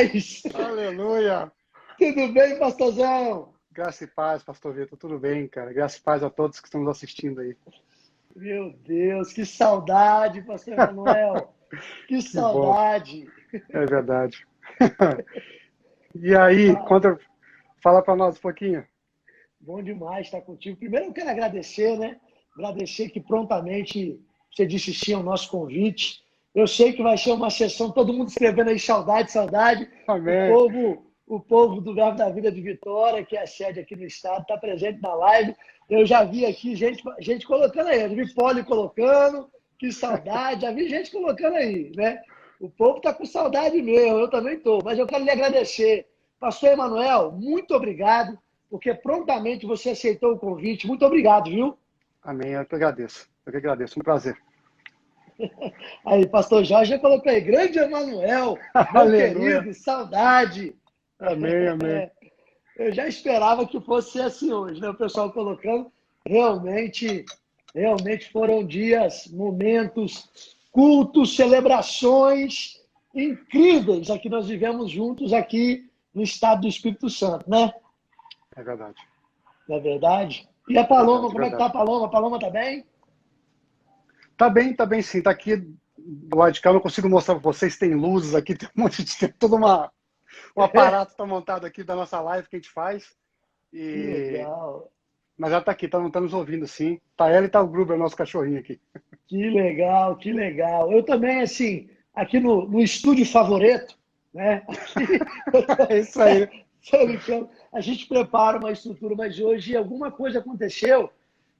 demais! Aleluia! Tudo bem, pastorzão? Graça e paz, pastor Vitor. Tudo bem, cara? Graça e paz a todos que estão nos assistindo aí. Meu Deus, que saudade, pastor Emanuel! Que Que bom, saudade! é verdade. E aí, Ah, fala para nós um pouquinho. bom demais estar contigo. Primeiro eu quero agradecer, né? Agradecer que prontamente você disse sim ao nosso convite. Eu sei que vai ser uma sessão, todo mundo escrevendo aí saudade, saudade. Amém. O povo do Verbo da Vida de Vitória, que é a sede aqui no estado, está presente na live. Eu já vi aqui gente colocando aí, eu já vi Poli colocando, que saudade, já vi gente colocando aí, né? O povo está com saudade mesmo, eu também estou. Mas eu quero lhe agradecer. Pastor Emanuel, muito obrigado, porque prontamente você aceitou o convite. Muito obrigado, viu? Amém, eu que agradeço. Eu que agradeço, um prazer. Aí, pastor Jorge já colocou aí, grande Emanuel, meu Aleluia. querido, saudade. Amém, amém. Eu já esperava que fosse ser assim hoje, né? O pessoal colocando. Realmente, realmente foram dias, momentos, cultos, celebrações incríveis a que nós vivemos juntos aqui no estado do Espírito Santo, né? É verdade. Não é verdade? E a Paloma, Verdade, como é que tá a verdade. Paloma? A Paloma tá bem? Tá bem sim. Tá aqui do lado de cá, eu não consigo mostrar para vocês. Tem luzes aqui, tem um monte de. Tem todo um aparato está montado aqui da nossa live que a gente faz. Que E legal, Mas ela tá aqui, tá nos ouvindo, sim. Tá ela e tá o Gruber, nosso cachorrinho aqui. que legal, que legal. Eu também, assim, aqui no estúdio favorito, né? Aqui, É isso aí. tô brincando. A gente prepara uma estrutura, mas hoje alguma coisa aconteceu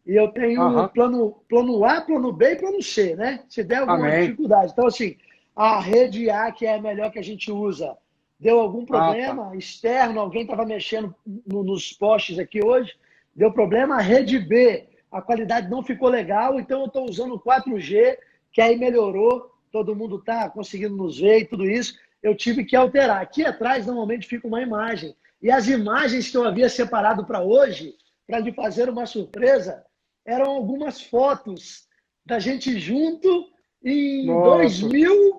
e eu tenho Aham. plano A, plano B e plano C, né? Se der alguma Amém. dificuldade. Então, assim, a rede A, que é a melhor que a gente usa, deu algum Ah, tá. problema externo, alguém estava mexendo nos postes aqui hoje, deu problema. A rede B, a qualidade não ficou legal, então eu estou usando o 4G, que aí melhorou, todo mundo está conseguindo nos ver e tudo isso. Eu tive que alterar. Aqui atrás, normalmente, fica uma imagem. E as imagens que eu havia separado para hoje, para lhe fazer uma surpresa, eram algumas fotos da gente junto em Nossa.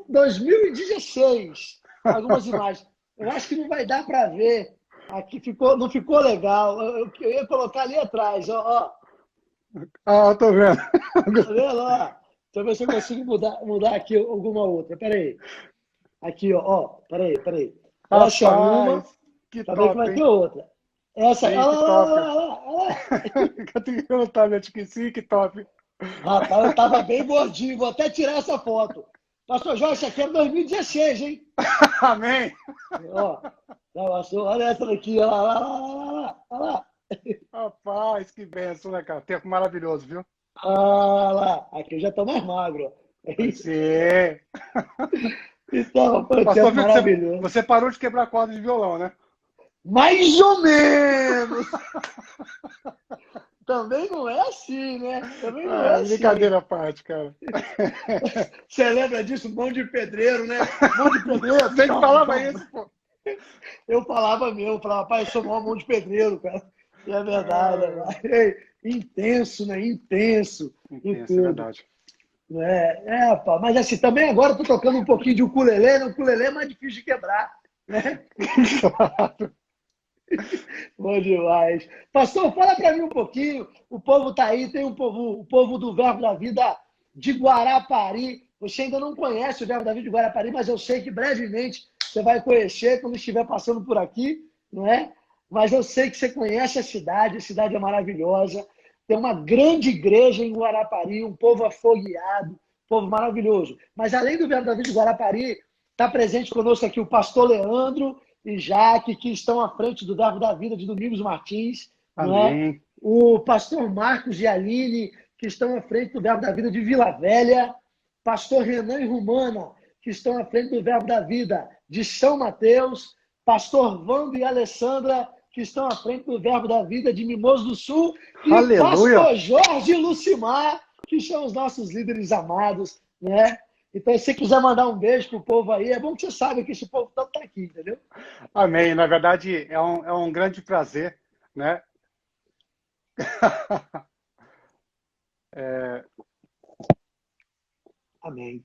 2016. Algumas imagens. Eu acho que não vai dar para ver. Aqui ficou, não ficou legal. Eu ia colocar ali atrás. Ó, Ah, tô vendo. tá vendo? Ó, deixa eu ver se eu consigo mudar aqui alguma outra. Peraí. Aqui, ó. Peraí. Essa é uma. Rapaz, que Tá vendo que top, vai ter hein? outra. Essa. Sim, Olha que lá, olha top. lá, olha lá, olha lá. Eu tenho que perguntar, meu tio, sim, que top. Rapaz, eu tava bem gordinho. Vou até tirar essa foto. Pastor Jorge, isso aqui é 2016, hein? Amém. Ó, olha essa daqui, olha lá, olha lá. Rapaz, que benção, né, cara? Tempo maravilhoso, viu? Olha lá. Aqui eu já tô mais magro. Vai ser. Então, foi um Pastor, tempo viu que maravilhoso. você parou de quebrar corda de violão, né? Mais ou menos! Também não é assim, né? Também não é Ah, assim. brincadeira à parte, cara. Você lembra disso? Mão de pedreiro, né? Mão de pedreiro. Você que Tom, falava tom. isso, pô. Eu falava mesmo, eu falava, pai, eu sou maior mão de pedreiro, cara. E é verdade. Ah, Ei, intenso, né? Intenso e intenso, é tudo. verdade. Pá. Mas assim, também agora eu tô tocando um pouquinho de ukulele, né? O ukulele é mais difícil de quebrar, né? Claro. Bom demais. Pastor, fala para mim um pouquinho. O povo tá aí, tem o povo do Verbo da Vida de Guarapari. Você ainda não conhece o Verbo da Vida de Guarapari, mas eu sei que brevemente você vai conhecer quando estiver passando por aqui, não é? Mas eu sei que você conhece a cidade é maravilhosa. Tem uma grande igreja em Guarapari, um povo afogueado, um povo maravilhoso. Mas além do Verbo da Vida de Guarapari, está presente conosco aqui o pastor Leandro e Jaque, que estão à frente do Verbo da Vida de Domingos Martins, não é? Amém. O pastor Marcos e Aline, que estão à frente do Verbo da Vida de Vila Velha, pastor Renan e Rumana, que estão à frente do Verbo da Vida de São Mateus, pastor Vando e Alessandra, que estão à frente do Verbo da Vida de Mimoso do Sul, e Aleluia. pastor Jorge e Lucimar, que são os nossos líderes amados, né? Então, se você quiser mandar um beijo pro povo aí, é bom que você saiba que esse povo todo tá aqui, entendeu? Amém. Na verdade, é um grande prazer, né? Amém.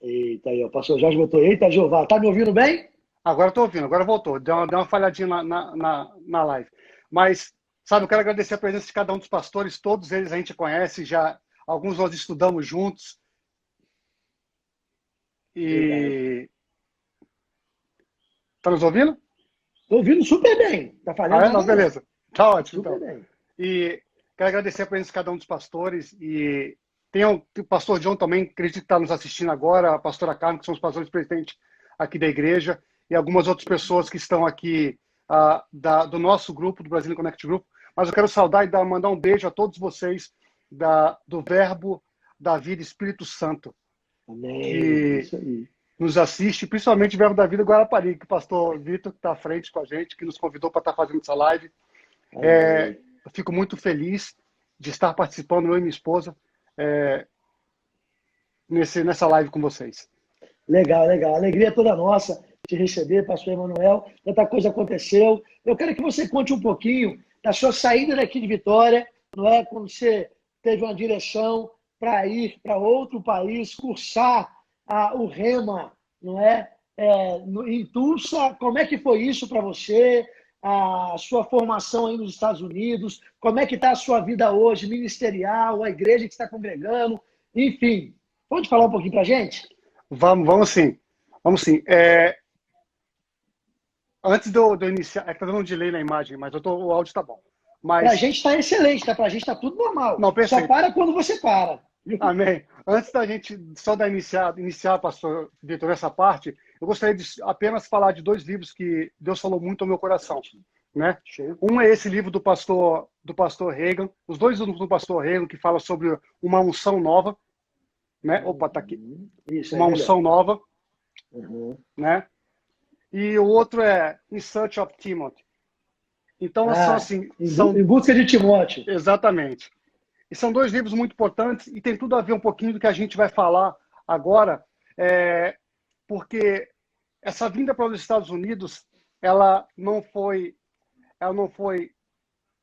Eita. Aí, o pastor Jorge botou, eita, Jeová, tá me ouvindo bem? Agora estou ouvindo, agora voltou. Deu uma falhadinha na live. Mas, sabe, eu quero agradecer a presença de cada um dos pastores, todos eles a gente conhece, já alguns nós estudamos juntos. E... Tá nos ouvindo? Tô ouvindo super bem. Tá falhando nada Não, beleza. Tá ótimo, super então. bem. E quero agradecer a presença de cada um dos pastores. E tem o pastor John também, acredito que está nos assistindo agora, a pastora Carmen, que são os pastores presidentes aqui da igreja, e algumas outras pessoas que estão aqui do nosso grupo, do Brazilian Connect Group. Mas eu quero saudar e mandar um beijo a todos vocês do Verbo da Vida Espírito Santo. Amém. Que Isso aí. nos assiste, principalmente o Verbo da Vida Guarapari, que o pastor Vitor está à frente com a gente, que nos convidou para estar fazendo essa live. Eu fico muito feliz de estar participando, eu e minha esposa, nessa live com vocês. Legal, legal. A alegria é toda nossa te receber, pastor Emanuel. Tanta coisa aconteceu. Eu quero que você conte um pouquinho da sua saída daqui de Vitória, não é? Quando você teve uma direção para ir para outro país, cursar o Rema, não é? Em Tulsa. Como é que foi isso para você? A sua formação aí nos Estados Unidos? Como é que está a sua vida hoje, ministerial, a igreja que está congregando? Enfim, pode falar um pouquinho para a gente? Vamos sim. Vamos sim. Antes de eu iniciar, é que tá dando um delay na imagem, mas o áudio está bom. Mas... Para a gente está excelente, tá? Para a gente está tudo normal. Não, perfeito. Só para quando você para. Amém. Antes da gente só iniciar, pastor Vitor, essa parte, eu gostaria de apenas falar de 2 livros que Deus falou muito ao meu coração. Né? Um é esse livro do pastor Reagan, os 2 do pastor Reagan, que fala sobre uma unção nova. Né? Opa, tá aqui. Isso, uma unção nova. Né? E o outro é In Search of Timothy. Então, são assim... Em busca de Timóteo. Exatamente. E são 2 livros muito importantes e tem tudo a ver um pouquinho do que a gente vai falar agora, porque essa vinda para os Estados Unidos, ela não foi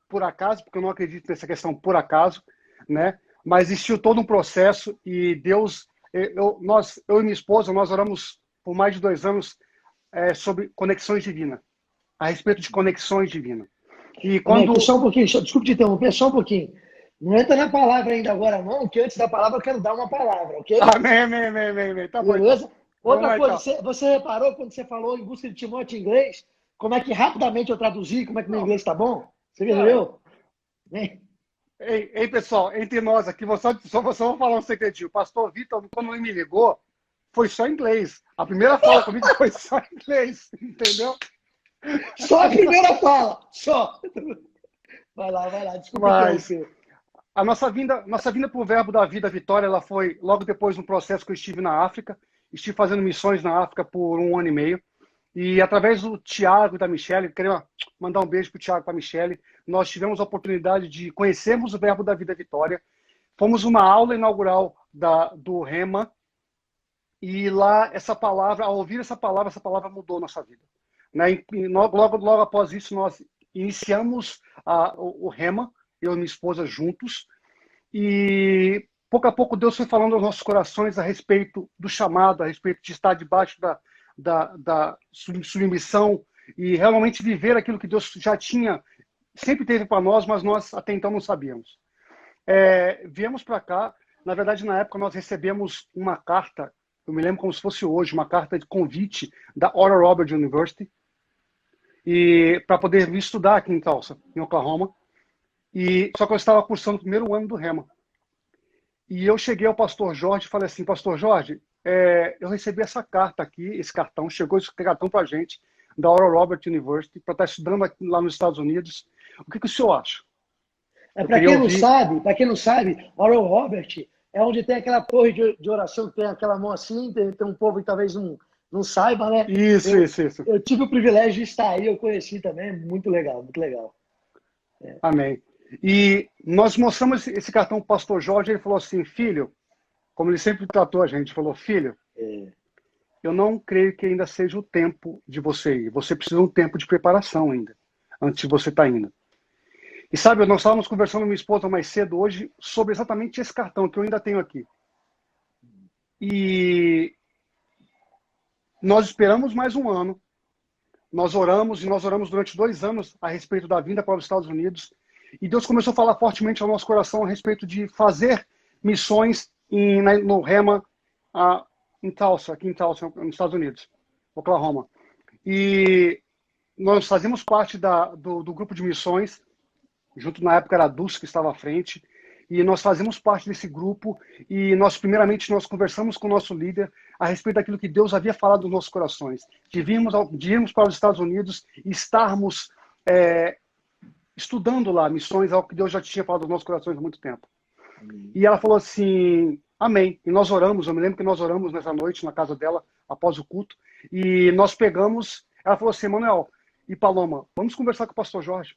por acaso, porque eu não acredito nessa questão por acaso, né? Mas existiu todo um processo e Deus, eu e minha esposa, nós oramos por mais de 2 anos sobre conexões divinas, a respeito de conexões divinas. E quando... Só um pouquinho, desculpe te interromper, só um pouquinho. Não entra na palavra ainda agora, não, que antes da palavra eu quero dar uma palavra, ok? Amém. Tá bom. Beleza? Outra coisa, então. você reparou quando você falou em busca de Timóteo em inglês, como é que rapidamente eu traduzi, como é que meu inglês está bom? Você percebeu? Ei, pessoal, entre nós aqui, só vou falar um segredinho. O pastor Vitor, quando ele me ligou, foi só em inglês. A primeira fala comigo foi só em inglês, entendeu? Só a primeira fala, só. Vai lá, desculpa. Mas a nossa vinda para o Verbo da Vida Vitória, ela foi logo depois de um processo que eu estive na África. Estive fazendo missões na África por 1 ano e meio. E através do Tiago e da Michele, queria mandar um beijo para o Tiago e para a Michele, nós tivemos a oportunidade de conhecermos o Verbo da Vida Vitória. Fomos uma aula inaugural do Rema. E lá, ao ouvir essa palavra mudou nossa vida. Né? E logo após isso, nós iniciamos o Rema, eu e minha esposa juntos, e pouco a pouco Deus foi falando aos nossos corações a respeito do chamado, a respeito de estar debaixo da submissão e realmente viver aquilo que Deus já sempre teve para nós, mas nós até então não sabíamos. Viemos para cá, na verdade na época nós recebemos uma carta, eu me lembro como se fosse hoje, uma carta de convite da Oral Roberts University, e para poder vir estudar aqui em Tulsa, em Oklahoma. Só que eu estava cursando o 1º ano do Rema. E eu cheguei ao pastor Jorge e falei assim, pastor Jorge, eu recebi essa carta aqui, esse cartão, chegou esse cartão para a gente, da Oral Roberts University, para estar estudando aqui, lá nos Estados Unidos. O que o senhor acha? Para quem não sabe, Oral Roberts é onde tem aquela torre de oração, que tem aquela mão assim, tem um povo que talvez não saiba, né? Isso. Eu tive o privilégio de estar aí, eu conheci também, muito legal, muito legal. Amém. E nós mostramos esse cartão para o pastor Jorge, ele falou assim, filho, como ele sempre tratou a gente, falou, filho, eu não creio que ainda seja o tempo de você ir. Você precisa de um tempo de preparação ainda, antes de você estar indo. E sabe, nós estávamos conversando com minha esposa mais cedo hoje sobre exatamente esse cartão que eu ainda tenho aqui. E nós esperamos mais um ano. Nós oramos durante 2 anos a respeito da vinda para os Estados Unidos. E Deus começou a falar fortemente ao nosso coração a respeito de fazer missões no Rema, em Tulsa, aqui em Tulsa, nos Estados Unidos, Oklahoma. E nós fazíamos parte do grupo de missões, junto na época era a Dulce que estava à frente, e nós fazíamos parte desse grupo, e primeiramente nós conversamos com o nosso líder a respeito daquilo que Deus havia falado nos nossos corações, de irmos para os Estados Unidos e estarmos estudando lá missões, algo que Deus já tinha falado nos nossos corações há muito tempo. E ela falou assim, amém. E nós oramos, eu me lembro que nós oramos nessa noite na casa dela, após o culto, e nós pegamos, ela falou assim, Manuel e Paloma, vamos conversar com o pastor Jorge.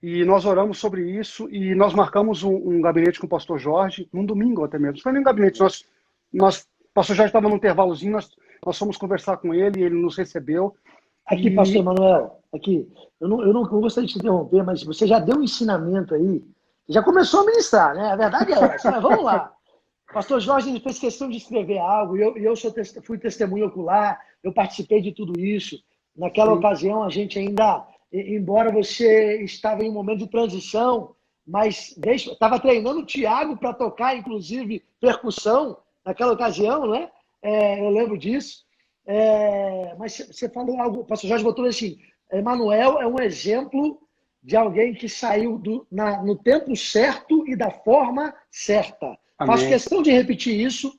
E nós oramos sobre isso e nós marcamos um gabinete com o pastor Jorge, num domingo até mesmo. Não foi nem um gabinete, o pastor Jorge estava num intervalozinho, nós fomos conversar com ele e ele nos recebeu. Aqui, pastor Manuel, aqui, eu não gostaria de te interromper, mas você já deu um ensinamento aí, já começou a ministrar, né? A verdade é essa, mas vamos lá. O pastor Jorge ele fez questão de escrever algo, e eu fui testemunho ocular, eu participei de tudo isso. Naquela ocasião, a gente ainda, embora você estava em um momento de transição, mas estava treinando o Tiago para tocar, inclusive, percussão, naquela ocasião, né? Eu lembro disso. Mas você falou algo, o pastor Jorge botou assim, Emanuel é um exemplo de alguém que saiu no tempo certo e da forma certa. Amém. Faço questão de repetir isso,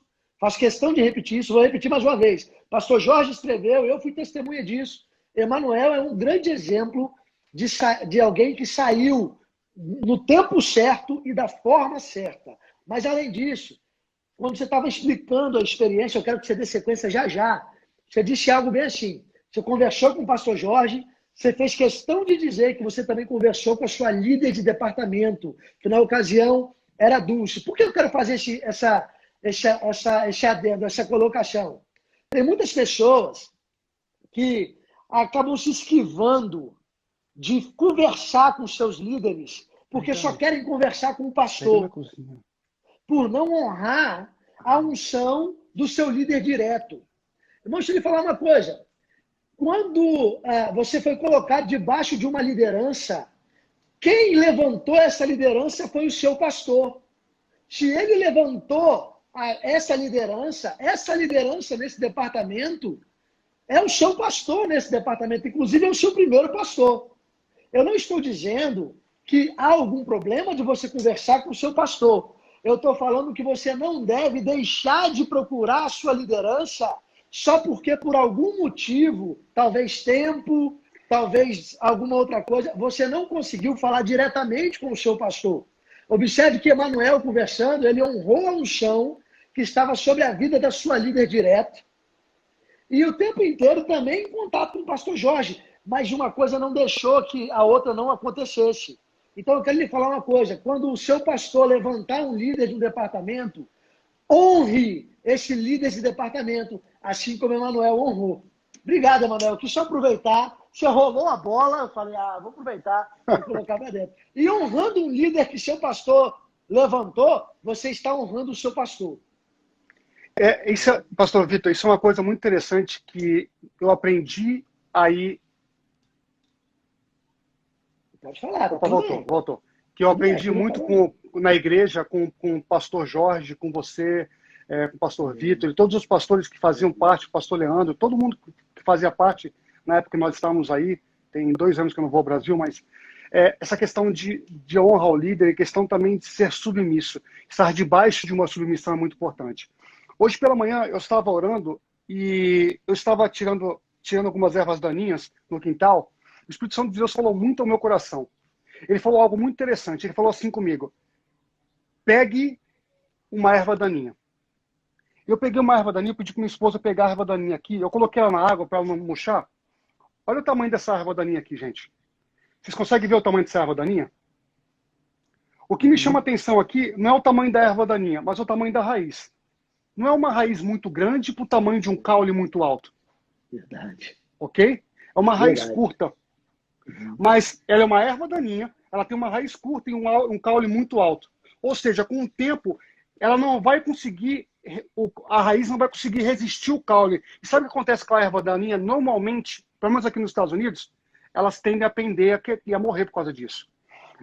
vou repetir mais uma vez. Pastor Jorge escreveu, eu fui testemunha disso. Emanuel é um grande exemplo de alguém que saiu no tempo certo e da forma certa. Mas, além disso, quando você estava explicando a experiência, eu quero que você dê sequência já. Você disse algo bem assim. Você conversou com o pastor Jorge, você fez questão de dizer que você também conversou com a sua líder de departamento, que na ocasião era a Dulce. Por que eu quero fazer esse adendo, essa colocação? Tem muitas pessoas que acabam se esquivando de conversar com seus líderes, porque só querem conversar com o pastor, por não honrar a unção do seu líder direto. Irmão, deixa eu lhe falar uma coisa. Quando você foi colocado debaixo de uma liderança, quem levantou essa liderança foi o seu pastor. Se ele levantou essa liderança nesse departamento, é o seu pastor nesse departamento, inclusive é o seu primeiro pastor. Eu não estou dizendo que há algum problema de você conversar com o seu pastor. Eu estou falando que você não deve deixar de procurar a sua liderança só porque por algum motivo, talvez tempo, talvez alguma outra coisa, você não conseguiu falar diretamente com o seu pastor. Observe que Emanuel, conversando, ele honrou a unção que estava sobre a vida da sua líder direto. E o tempo inteiro também em contato com o pastor Jorge. Mas uma coisa não deixou que a outra não acontecesse. Então eu quero lhe falar uma coisa. Quando o seu pastor levantar um líder de um departamento, honre esse líder de departamento, assim como Emanuel honrou. Obrigado, Emanuel. Quis só aproveitar. Você rolou a bola, eu falei, vou aproveitar e colocar para dentro. E honrando um líder que seu pastor levantou, você está honrando o seu pastor. Pastor Vitor, isso é uma coisa muito interessante que eu aprendi aí. Pode falar. Voltou. Que eu aprendi muito na igreja com o pastor Jorge, com você, com o pastor Vitor, e todos os pastores que faziam parte, o pastor Leandro, todo mundo que fazia parte na época que nós estávamos aí. Tem 2 anos que eu não vou ao Brasil, mas essa questão de honra ao líder e questão também de ser submisso. Estar debaixo de uma submissão é muito importante. Hoje pela manhã eu estava orando e eu estava tirando algumas ervas daninhas no quintal. O Espírito Santo de Deus falou muito ao meu coração. Ele falou algo muito interessante. Ele falou assim comigo: pegue uma erva daninha. Eu peguei uma erva daninha, pedi para minha esposa pegar a erva daninha aqui. Eu coloquei ela na água para ela não murchar. Olha o tamanho dessa erva daninha aqui, gente. Vocês conseguem ver o tamanho dessa erva daninha? O que me chama a atenção aqui não é o tamanho da erva daninha, mas o tamanho da raiz. Não é uma raiz muito grande para o tamanho de um caule muito alto. Verdade. Ok? É uma raiz curta. Mas ela é uma erva daninha, ela tem uma raiz curta e um caule muito alto. Ou seja, com o tempo, ela não vai conseguir a raiz não vai conseguir resistir o caule. E sabe o que acontece com a erva daninha? Normalmente, pelo menos aqui nos Estados Unidos, elas tendem a pender e a morrer por causa disso.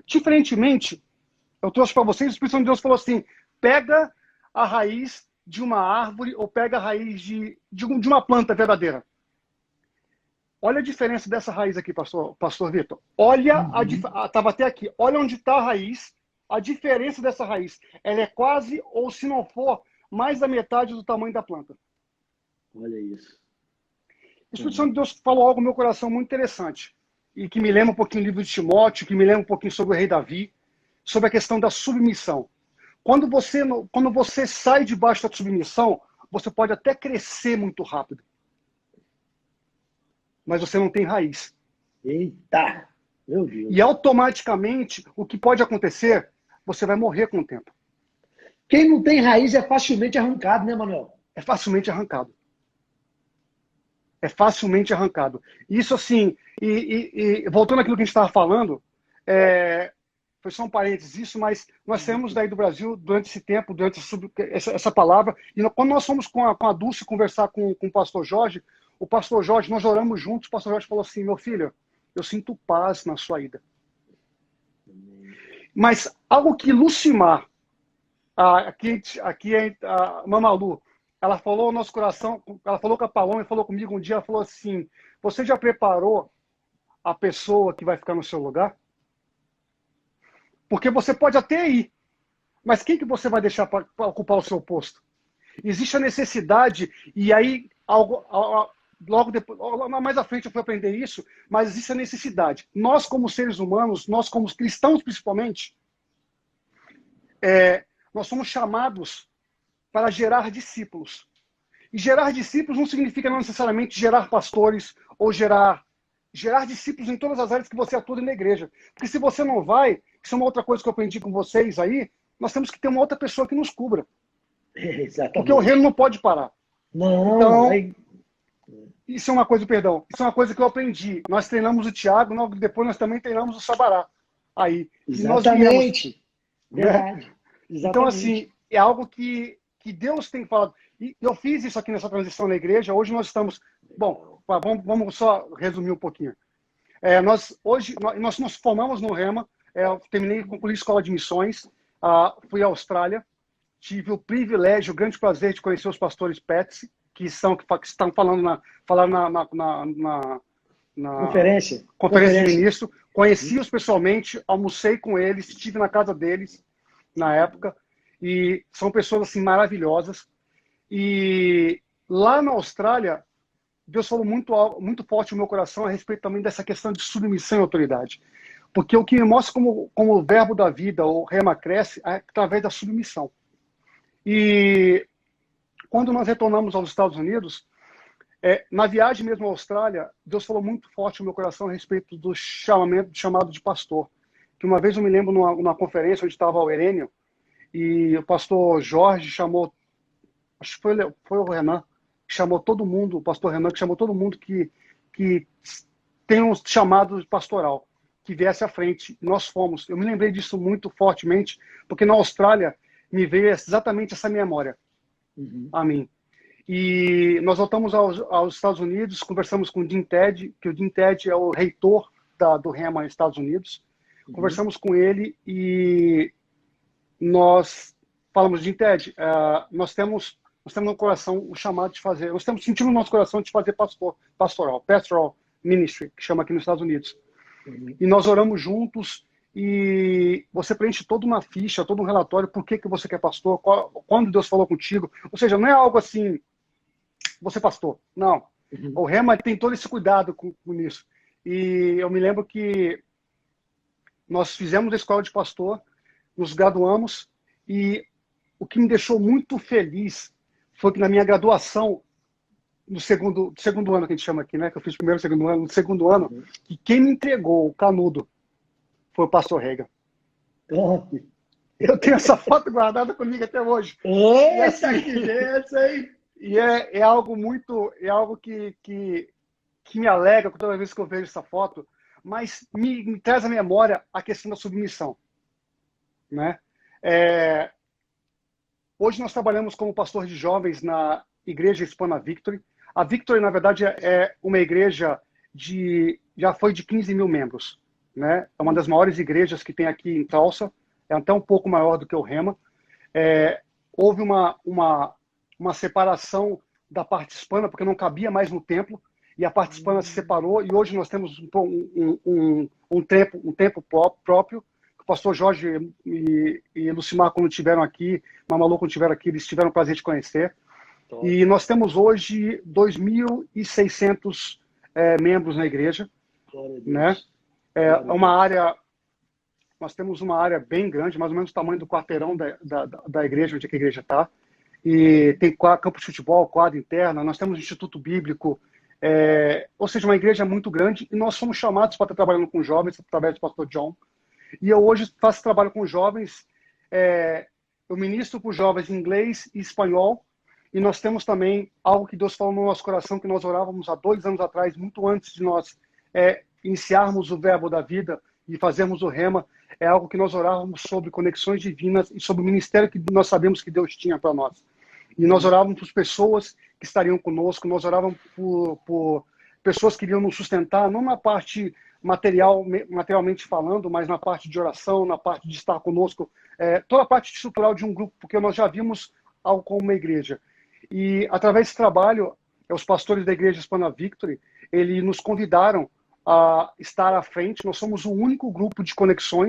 Diferentemente, eu trouxe para vocês, o Espírito Santo de Deus falou assim, pega a raiz de uma árvore ou pega a raiz de uma planta verdadeira. Olha a diferença dessa raiz aqui, pastor Vitor. Olha, estava até aqui, olha onde está a raiz, a diferença dessa raiz. Ela é quase, ou se não for, mais da metade do tamanho da planta. Olha isso. O Espírito Santo de Deus falou algo no meu coração muito interessante, e que me lembra um pouquinho do livro de Timóteo, que me lembra um pouquinho sobre o rei Davi, sobre a questão da submissão. Quando você sai debaixo da submissão, você pode até crescer muito rápido. Mas você não tem raiz. Eita! Meu Deus. E automaticamente, o que pode acontecer, você vai morrer com o tempo. Quem não tem raiz é facilmente arrancado, né, Manuel? É facilmente arrancado. É facilmente arrancado. Isso assim, voltando àquilo que a gente estava falando, foi só um parênteses isso, mas nós saímos daí do Brasil durante esse tempo, durante essa palavra, e quando nós fomos com a Dulce conversar com o pastor Jorge, nós oramos juntos, o pastor Jorge falou assim, meu filho, eu sinto paz na sua ida. Mas algo que Lucimar, aqui é a Mamalu, ela falou ao nosso coração, ela falou com a Paloma e falou comigo um dia, ela falou assim, você já preparou a pessoa que vai ficar no seu lugar? Porque você pode até ir, mas quem que você vai deixar para ocupar o seu posto? Existe a necessidade, e aí, logo depois, mais à frente eu fui aprender isso, mas existe a necessidade. Nós, como seres humanos, nós, como cristãos principalmente, nós somos chamados para gerar discípulos. E gerar discípulos não significa não necessariamente gerar pastores ou gerar discípulos em todas as áreas que você atua na igreja. Porque se você não vai, isso é uma outra coisa que eu aprendi com vocês aí, nós temos que ter uma outra pessoa que nos cubra. Exatamente. Porque o reino não pode parar. Não. Então, isso é uma coisa, isso é uma coisa que eu aprendi. Nós treinamos o Tiago, depois nós também treinamos o Sabará. Aí. Exatamente. Verdade. Exatamente. Então, assim, é algo que Deus tem falado. E eu fiz isso aqui nessa transição na igreja. Hoje nós estamos... Bom, vamos só resumir um pouquinho. Hoje nós nos formamos no Rema. Concluí a escola de missões. Fui à Austrália. Tive o privilégio, o grande prazer de conhecer os pastores Petsy, que estão falando na conferência de ministro. Conheci-os pessoalmente, almocei com eles, estive na casa deles na época. E são pessoas assim maravilhosas. E lá na Austrália, Deus falou muito forte no meu coração a respeito também dessa questão de submissão e autoridade. Porque o que me mostra como o verbo da vida, o rema cresce, é através da submissão. E quando nós retornamos aos Estados Unidos, na viagem mesmo à Austrália, Deus falou muito forte no meu coração a respeito do chamado de pastor. Que uma vez eu me lembro numa conferência onde estava o Herênio, e o pastor Jorge chamou, acho que foi o Renan, que chamou todo mundo, o pastor Renan, que chamou todo mundo que tem um chamado pastoral, que viesse à frente. Nós fomos. Eu me lembrei disso muito fortemente, porque na Austrália me veio exatamente essa memória a mim. E nós voltamos aos Estados Unidos, conversamos com o Jim Ted, que o Jim Ted é o reitor do Rema nos Estados Unidos. Conversamos com ele e nós falamos, Jim Ted, nós temos no coração o chamado de fazer, nós temos sentido no nosso coração de fazer pastoral ministry, que chama aqui nos Estados Unidos. E nós oramos juntos e você preenche toda uma ficha, todo um relatório, por que você quer pastor, quando Deus falou contigo. Ou seja, não é algo assim, você pastor. Não. O Rema tem todo esse cuidado com isso. E eu me lembro que nós fizemos a escola de pastor, nos graduamos, e o que me deixou muito feliz foi que na minha graduação, no segundo ano que a gente chama aqui, né? Que eu fiz primeiro, segundo ano, no segundo ano, que quem me entregou o canudo foi o pastor Rega. Eu tenho essa foto guardada comigo até hoje. Essa aí! E é algo que me alegra toda vez que eu vejo essa foto, mas me traz à memória a questão da submissão. Né? Hoje nós trabalhamos como pastor de jovens na Igreja Hispana Victory. A Victory, na verdade, é uma igreja já foi de 15 mil membros, né? É uma das maiores igrejas que tem aqui em Tulsa, é até um pouco maior do que o Rema. Houve uma separação da parte hispana, porque não cabia mais no templo, e a parte hispana se separou, e hoje nós temos um templo próprio. O pastor Jorge e Lucimar, quando estiveram aqui, Mamalu, quando estiveram aqui, eles tiveram o prazer de conhecer. Top. E nós temos hoje 2.600 membros na igreja, né? Nós temos uma área bem grande, mais ou menos o tamanho do quarteirão da igreja, onde a igreja está. E tem campo de futebol, quadra interna, nós temos um instituto bíblico, ou seja, uma igreja muito grande, e nós somos chamados para estar trabalhando com jovens, através do pastor John. E eu hoje faço trabalho com jovens, eu ministro para os jovens em inglês e espanhol, e nós temos também algo que Deus falou no nosso coração, que nós orávamos há 2 anos atrás, muito antes de nós iniciarmos o Verbo da Vida e fazermos o Rema, é algo que nós orávamos sobre conexões divinas e sobre o ministério que nós sabemos que Deus tinha para nós. E nós orávamos por pessoas que estariam conosco, nós orávamos por pessoas que iriam nos sustentar, não na parte materialmente falando, mas na parte de oração, na parte de estar conosco, toda a parte estrutural de um grupo, porque nós já vimos algo como uma igreja. E através desse trabalho, os pastores da Igreja Hispana Victory, eles nos convidaram a estar à frente. Nós somos o único grupo de conexão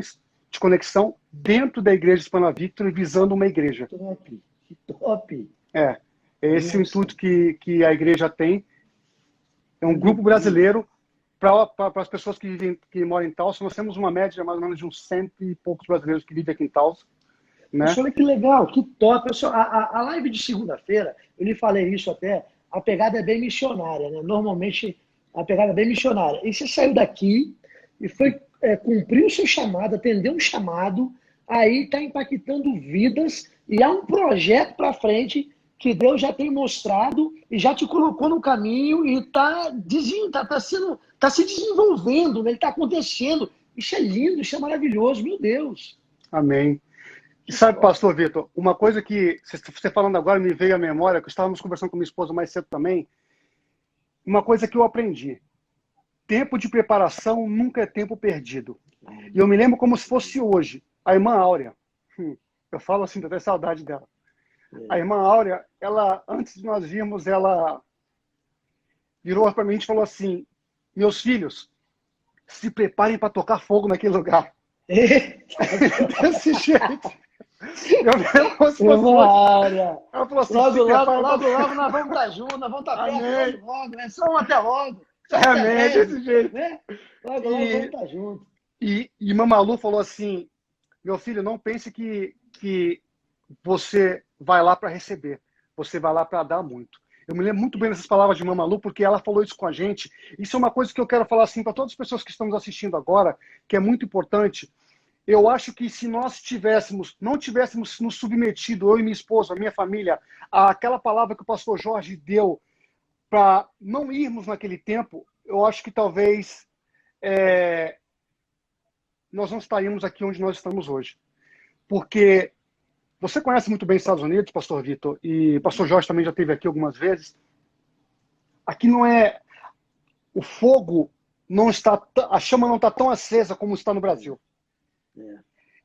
dentro da Igreja Hispana Victory, visando uma igreja. Top, que top! É esse o intuito que a igreja tem. É um grupo brasileiro para as pessoas que moram em Tulsa. Nós temos uma média mais ou menos de uns 100 e poucos brasileiros que vivem aqui em Tulsa. Né? Olha que legal, que top. A live de segunda-feira, eu lhe falei isso até, a pegada é bem missionária, né? Normalmente a pegada é bem missionária. E você saiu daqui e foi cumprir o seu chamado, atender um chamado, aí está impactando vidas e há um projeto para frente que Deus já tem mostrado e já te colocou no caminho e está se desenvolvendo, né? Ele está acontecendo. Isso é lindo, isso é maravilhoso, meu Deus. Amém. E sabe, pastor Vitor, uma coisa que você falando agora me veio à memória, que estávamos conversando com minha esposa mais cedo também, uma coisa que eu aprendi. Tempo de preparação nunca é tempo perdido. E eu me lembro como se fosse hoje. A irmã Áurea, eu falo assim, até saudade dela. A irmã Áurea, ela, antes de nós virmos, ela virou para mim e falou assim, meus filhos, se preparem para tocar fogo naquele lugar. Desse jeito. Ela falou assim, logo nós vamos estar juntos, nós vamos estar perto, logo, é só um até logo. Amém, desse jeito. Né? Logo vamos estar juntos. E Mamalu falou assim, meu filho, não pense que você vai lá para receber, você vai lá para dar muito. Eu me lembro muito bem dessas palavras de Mamalu, porque ela falou isso com a gente. Isso é uma coisa que eu quero falar assim para todas as pessoas que estão nos assistindo agora, que é muito importante. Eu acho que se nós não tivéssemos nos submetido, eu e minha esposa, a minha família, àquela palavra que o pastor Jorge deu para não irmos naquele tempo, eu acho que talvez nós não estaríamos aqui onde nós estamos hoje. Porque você conhece muito bem os Estados Unidos, pastor Vitor, e o pastor Jorge também já esteve aqui algumas vezes. Aqui não é... O fogo não está... A chama não está tão acesa como está no Brasil.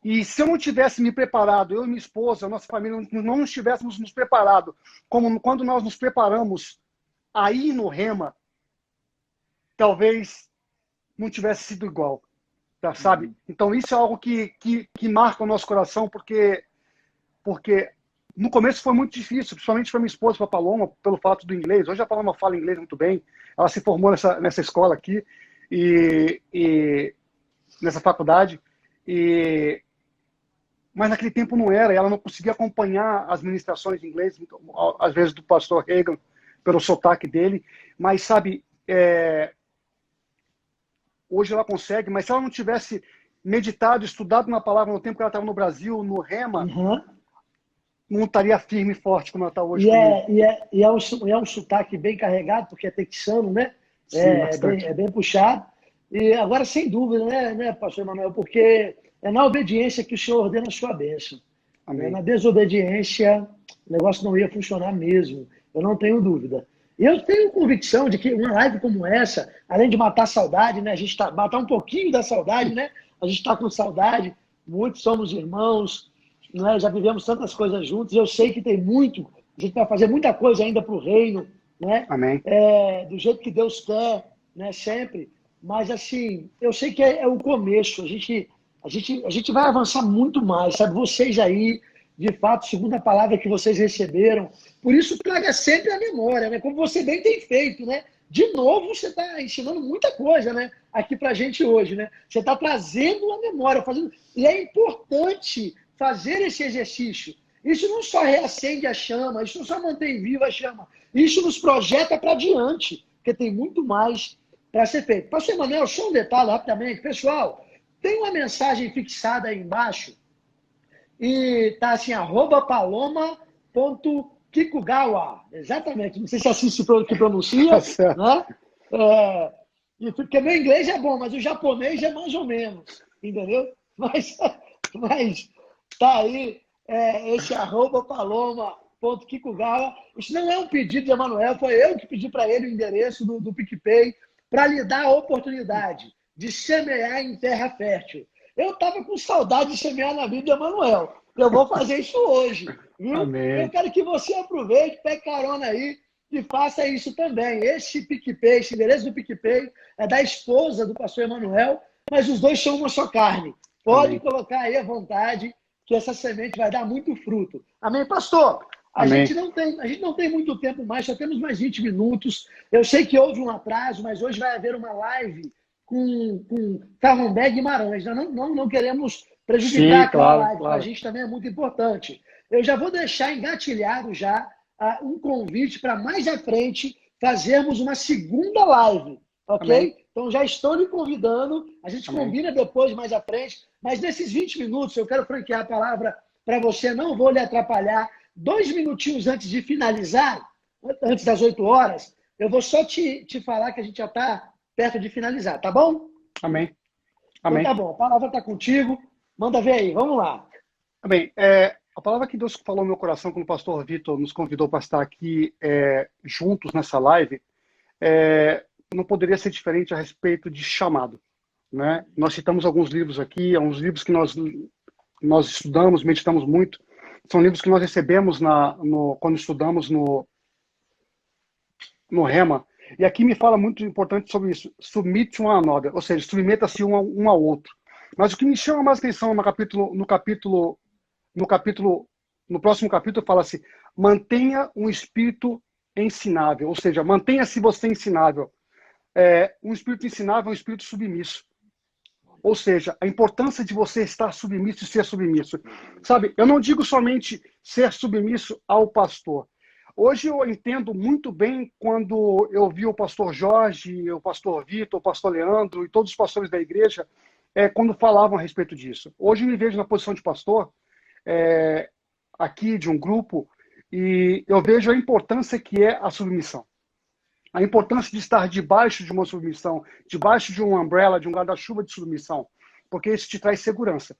E se eu não tivesse me preparado, eu e minha esposa, a nossa família, não estivéssemos nos preparado, como quando nós nos preparamos aí no Rema, talvez não tivesse sido igual, tá, sabe? Então isso é algo que marca o nosso coração, porque no começo foi muito difícil, principalmente para minha esposa, para a Paloma, pelo fato do inglês. Hoje a Paloma fala inglês muito bem, ela se formou nessa escola aqui, e nessa faculdade, mas naquele tempo não era, ela não conseguia acompanhar as ministrações de inglês, às vezes do pastor Reagan, pelo sotaque dele, mas sabe, hoje ela consegue, mas se ela não tivesse meditado, estudado na palavra no tempo que ela estava no Brasil, no Rema, não estaria firme e forte como ela está hoje. É um sotaque bem carregado, porque é texano, né? Sim, é bem puxado. E agora, sem dúvida, né, pastor Emanuel, porque é na obediência que o Senhor ordena a sua bênção. né? Amém. Na desobediência, o negócio não ia funcionar mesmo. Eu não tenho dúvida. E eu tenho convicção de que uma live como essa, além de matar a saudade, né? A gente matar um pouquinho da saudade, né? A gente está com saudade, muitos somos irmãos, né? Já vivemos tantas coisas juntos. Eu sei que tem muito, a gente vai fazer muita coisa ainda para o reino, né? Amém. Do jeito que Deus quer, né? Sempre. Mas assim, eu sei que é o começo. A gente vai avançar muito mais, sabe? Vocês aí, de fato, segundo a palavra que vocês receberam, por isso traga sempre a memória, né? Como você bem tem feito, né? De novo, você está ensinando muita coisa, né? Aqui para a gente hoje, né? Você está trazendo a memória, fazendo. E é importante fazer esse exercício. Isso não só reacende a chama, isso não só mantém viva a chama, isso nos projeta para diante, porque tem muito mais para ser feito. Pastor Emanuel, só um detalhe rapidamente. Pessoal, tem uma mensagem fixada aí embaixo e tá assim, @paloma.kikugawa. Exatamente. Não sei se é assim que pronuncia, Tá certo. né? Porque meu inglês é bom, mas o japonês é mais ou menos, entendeu? Mas tá aí esse @paloma.kikugawa. Isso não é um pedido de Emanuel, foi eu que pedi para ele o endereço do PicPay para lhe dar a oportunidade de semear em terra fértil. Eu estava com saudade de semear na vida de Emanuel. Eu vou fazer isso hoje, viu? Eu Amém. quero que você aproveite, pegue carona aí e faça isso também. Esse PicPay, esse endereço do PicPay é da esposa do pastor Emanuel, mas os dois são uma só carne. Pode Amém. colocar aí à vontade, que essa semente vai dar muito fruto. Amém, pastor? A gente Amém. não tem muito tempo mais, só temos mais 20 minutos. Eu sei que houve um atraso, mas hoje vai haver uma live com Carlomé Guimarães. Nós não queremos prejudicar Sim, aquela claro, live, para a claro. gente também é muito importante. Eu já vou deixar engatilhado já um convite para mais à frente fazermos uma segunda live, Amém. ok? Então já estou lhe convidando, a gente Amém. combina depois mais à frente, mas nesses 20 minutos eu quero franquear a palavra para você, não vou lhe atrapalhar. 2 minutinhos antes de finalizar, antes das 8 horas, eu vou só te falar que a gente já está perto de finalizar, tá bom? Amém. Então tá Amém. bom, a palavra está contigo. Manda ver aí, vamos lá. Amém. A palavra que Deus falou no meu coração quando o pastor Vitor nos convidou para estar aqui juntos nessa live não poderia ser diferente a respeito de chamado, né? Nós citamos alguns livros aqui, alguns livros que nós estudamos, meditamos muito. São livros que nós recebemos quando estudamos no Rema. E aqui me fala muito importante sobre isso. Submit one another, ou seja, submeta-se um ao outro. Mas o que me chama mais atenção no próximo capítulo fala-se: mantenha um espírito ensinável, ou seja, mantenha-se você ensinável. Um espírito ensinável é um espírito submisso. Ou seja, a importância de você estar submisso e ser submisso. Sabe, eu não digo somente ser submisso ao pastor. Hoje eu entendo muito bem quando eu vi o pastor Jorge, o pastor Vitor, o pastor Leandro e todos os pastores da igreja quando falavam a respeito disso. Hoje eu me vejo na posição de pastor aqui de um grupo e eu vejo a importância que é a submissão. A importância de estar debaixo de uma submissão, debaixo de uma umbrella, de um guarda-chuva de submissão, porque isso te traz segurança,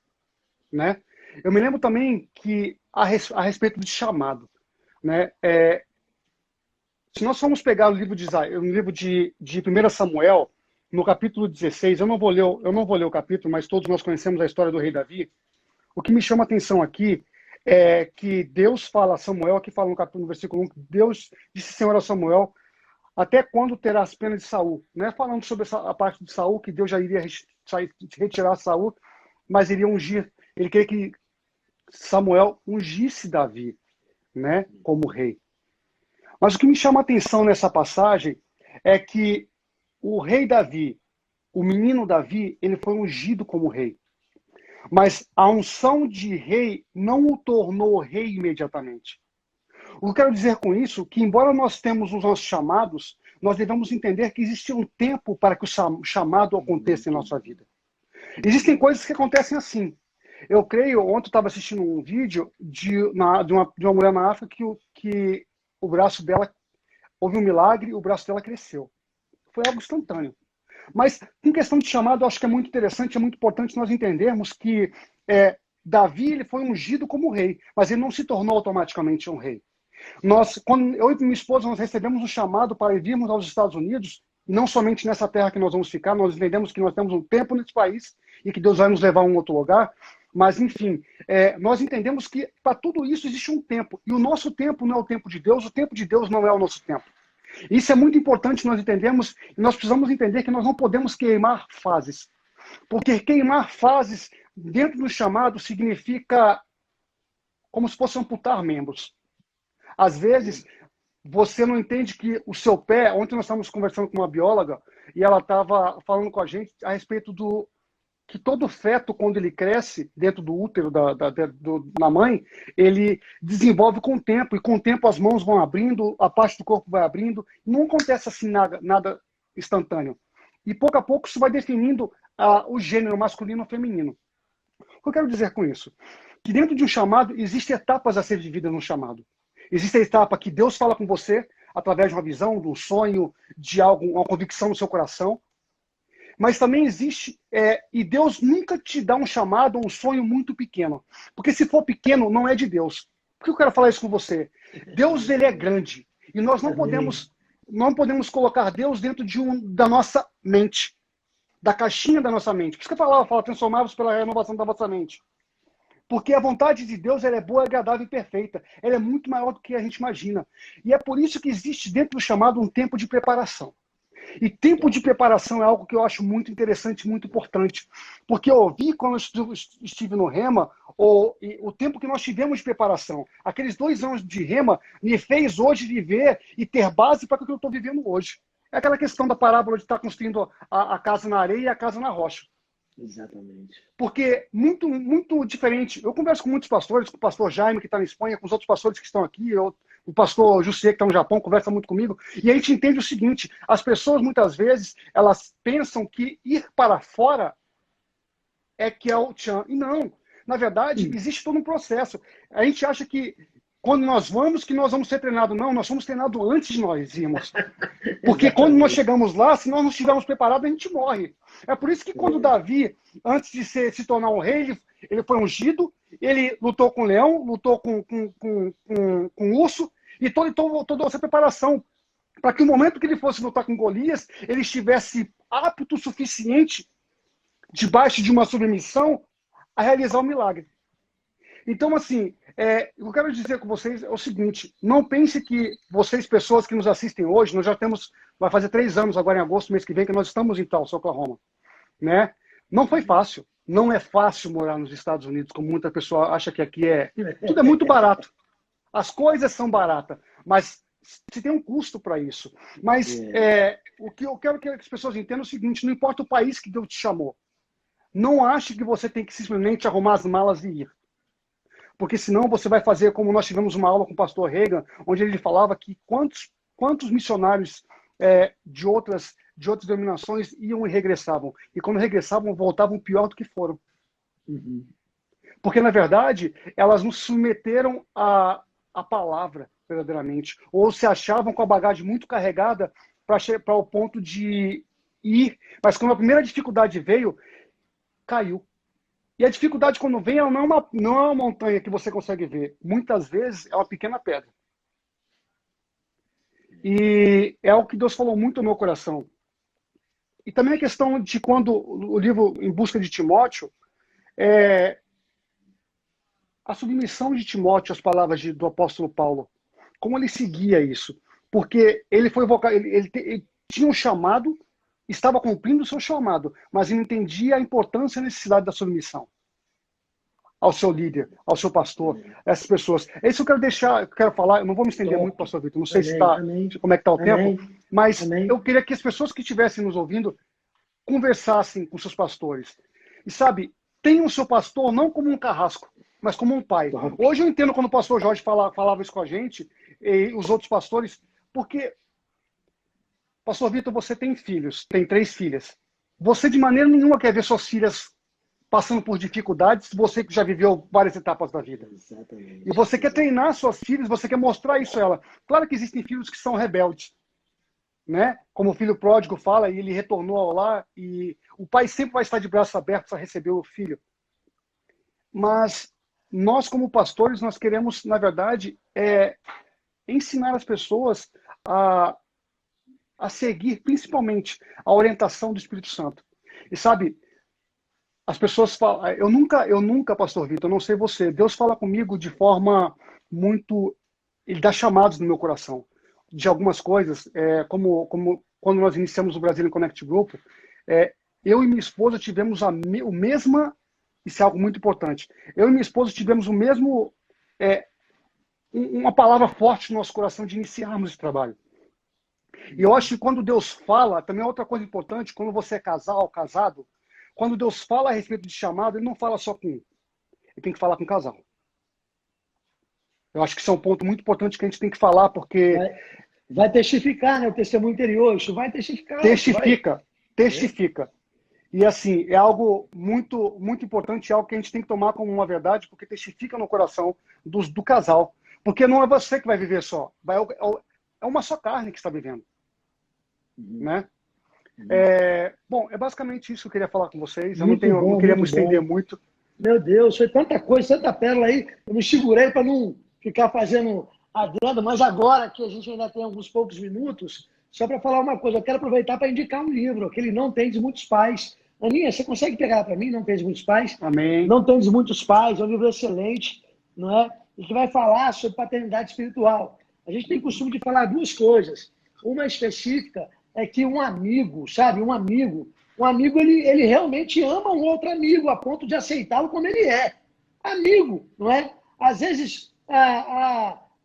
né? Eu me lembro também que a respeito de chamado, né? Se nós formos pegar o livro de 1 Samuel, no capítulo 16, eu não vou ler o capítulo, mas todos nós conhecemos a história do rei Davi. O que me chama a atenção aqui é que Deus fala a Samuel, aqui fala no versículo 1, que Deus disse, Senhor, a Samuel: até quando terás pena de Saul? Não é falando sobre a parte de Saul, que Deus já iria retirar Saul, mas iria ungir. Ele queria que Samuel ungisse Davi, né, como rei. Mas o que me chama a atenção nessa passagem é que o rei Davi, o menino Davi, ele foi ungido como rei. Mas a unção de rei não o tornou rei imediatamente. O que eu quero dizer com isso? Que embora nós temos os nossos chamados, nós devemos entender que existe um tempo para que o chamado aconteça em nossa vida. Existem coisas que acontecem assim. Eu creio, ontem eu estava assistindo um vídeo de uma mulher na África que o braço dela, houve um milagre e o braço dela cresceu. Foi algo instantâneo. Mas, em questão de chamado, eu acho que é muito interessante, é muito importante nós entendermos que Davi, ele foi ungido como rei, mas ele não se tornou automaticamente um rei. Quando eu e minha esposa, nós recebemos um chamado para virmos aos Estados Unidos, e não somente nessa terra que nós vamos ficar, nós entendemos que nós temos um tempo nesse país e que Deus vai nos levar a um outro lugar, mas, enfim, nós entendemos que para tudo isso existe um tempo, e o nosso tempo não é o tempo de Deus, o tempo de Deus não é o nosso tempo. Isso é muito importante nós entendermos, e nós precisamos entender que nós não podemos queimar fases, porque queimar fases dentro do chamado significa como se fosse amputar membros. Às vezes, você não entende que o seu pé... Ontem nós estávamos conversando com uma bióloga e ela estava falando com a gente a respeito do que todo feto, quando ele cresce dentro do útero da mãe, ele desenvolve com o tempo, e com o tempo as mãos vão abrindo, a parte do corpo vai abrindo. Não acontece assim nada instantâneo. E pouco a pouco isso vai definindo o gênero masculino ou feminino. O que eu quero dizer com isso? Que dentro de um chamado, existem etapas a ser vividas no chamado. Existe a etapa que Deus fala com você através de uma visão, de um sonho, de algo, uma convicção no seu coração. Mas também existe, e Deus nunca te dá um chamado ou um sonho muito pequeno. Porque se for pequeno, não é de Deus. Por que eu quero falar isso com você? Deus, ele é grande. E nós não podemos colocar Deus dentro da nossa mente. Da caixinha da nossa mente. Por isso que eu falo transformar-vos pela renovação da vossa mente. Porque a vontade de Deus, ela é boa, agradável e perfeita. Ela é muito maior do que a gente imagina. E é por isso que existe dentro do chamado um tempo de preparação. E tempo de preparação é algo que eu acho muito interessante, muito importante. Porque eu ouvi quando eu estive no Rema, o tempo que nós tivemos de preparação. Aqueles 2 anos de Rema me fez hoje viver e ter base para o que eu estou vivendo hoje. É aquela questão da parábola de estar construindo a casa na areia e a casa na rocha. Exatamente. Porque muito, muito diferente. Eu converso com muitos pastores, com o pastor Jaime, que está na Espanha, com os outros pastores que estão aqui, o pastor José, que está no Japão, conversa muito comigo. E a gente entende o seguinte: as pessoas, muitas vezes, elas pensam que ir para fora é que é o tchan. E não. Na verdade, existe todo um processo. A gente acha que quando nós vamos ser treinados. Não, nós somos treinados antes de nós irmos. Porque quando nós chegamos lá, se nós não estivermos preparados, a gente morre. É por isso que quando Davi, antes de se tornar um rei, ele foi ungido, ele lutou com o leão, lutou com o urso, e toda essa preparação, para que no momento que ele fosse lutar com Golias, ele estivesse apto o suficiente, debaixo de uma submissão, a realizar o milagre. Então, assim, eu quero dizer com vocês é o seguinte: não pense que vocês, pessoas que nos assistem hoje, nós já temos, vai fazer 3 anos agora em agosto, mês que vem, que nós estamos em Tulsa, Oklahoma, né? Não foi fácil. Não é fácil morar nos Estados Unidos, como muita pessoa acha que aqui tudo é muito barato. As coisas são baratas, mas se tem um custo para isso. Mas o que eu quero que as pessoas entendam é o seguinte: não importa o país que Deus te chamou, não ache que você tem que simplesmente arrumar as malas e ir. Porque senão você vai fazer como nós tivemos uma aula com o pastor Reagan, onde ele falava que quantos missionários de outras denominações iam e regressavam. E quando regressavam, voltavam pior do que foram. Uhum. Porque, na verdade, elas não se submeteram à palavra, verdadeiramente. Ou se achavam com a bagagem muito carregada para o ponto de ir. Mas quando a primeira dificuldade veio, caiu. E a dificuldade, quando vem, ela não é uma montanha que você consegue ver. Muitas vezes é uma pequena pedra. E é o que Deus falou muito no meu coração. E também a questão de quando o livro Em Busca de Timóteo, a submissão de Timóteo às palavras do apóstolo Paulo. Como ele seguia isso? Porque ele foi ele tinha um chamado, estava cumprindo o seu chamado, mas ele entendia a importância e a necessidade da submissão ao seu líder, ao seu pastor, essas pessoas. É isso que eu quero falar. Eu não vou me estender muito, pastor Vitor. Não sei como é que está o tempo, mas eu queria que as pessoas que estivessem nos ouvindo conversassem com seus pastores. E sabe, tenham o seu pastor não como um carrasco, mas como um pai. Hoje eu entendo quando o pastor Jorge falava isso com a gente, e os outros pastores, porque, pastor Vitor, você tem filhos, tem 3 filhas. Você de maneira nenhuma quer ver suas filhas passando por dificuldades, você que já viveu várias etapas da vida. Exatamente. E você quer treinar suas filhas, você quer mostrar isso a ela. Claro que existem filhos que são rebeldes, né? Como o filho pródigo fala, e ele retornou ao lar, e o pai sempre vai estar de braços abertos a receber o filho. Mas nós, como pastores, nós queremos, na verdade, ensinar as pessoas a, a seguir, principalmente, a orientação do Espírito Santo. E sabe, as pessoas falam, eu nunca, Pastor Vitor, eu não sei você, Deus fala comigo de forma muito, ele dá chamados no meu coração, de algumas coisas, como quando nós iniciamos o Brazilian Connect Group, eu e minha esposa tivemos o mesma, isso é algo muito importante, eu e minha esposa tivemos o mesmo, uma palavra forte no nosso coração de iniciarmos esse trabalho. E eu acho que quando Deus fala, também é outra coisa importante, quando você é casado, quando Deus fala a respeito de chamado, ele não fala só com um, ele tem que falar com o casal. Eu acho que isso é um ponto muito importante que a gente tem que falar, porque... Vai testificar, né? O testemunho interior, isso vai testificar. Testifica. E assim, é algo muito, muito importante, é algo que a gente tem que tomar como uma verdade, porque testifica no coração do casal. Porque não é você que vai viver só, é uma só carne que está vivendo. Né? Bom, é basicamente isso que eu queria falar com vocês. Eu não queria me estender muito. Meu Deus, foi tanta coisa, tanta pérola aí. Eu me segurei para não ficar fazendo adendo, mas agora que a gente ainda tem alguns poucos minutos, só para falar uma coisa, eu quero aproveitar para indicar um livro, que ele Não Tem de Muitos Pais. Aninha, você consegue pegar para mim, Não Tem de Muitos Pais? Amém. Não Tem de Muitos Pais, é um livro excelente, não é? E que vai falar sobre paternidade espiritual. A gente tem costume de falar duas coisas. Uma específica é que um amigo, sabe, um amigo ele realmente ama um outro amigo a ponto de aceitá-lo como ele é. Amigo, não é? Às vezes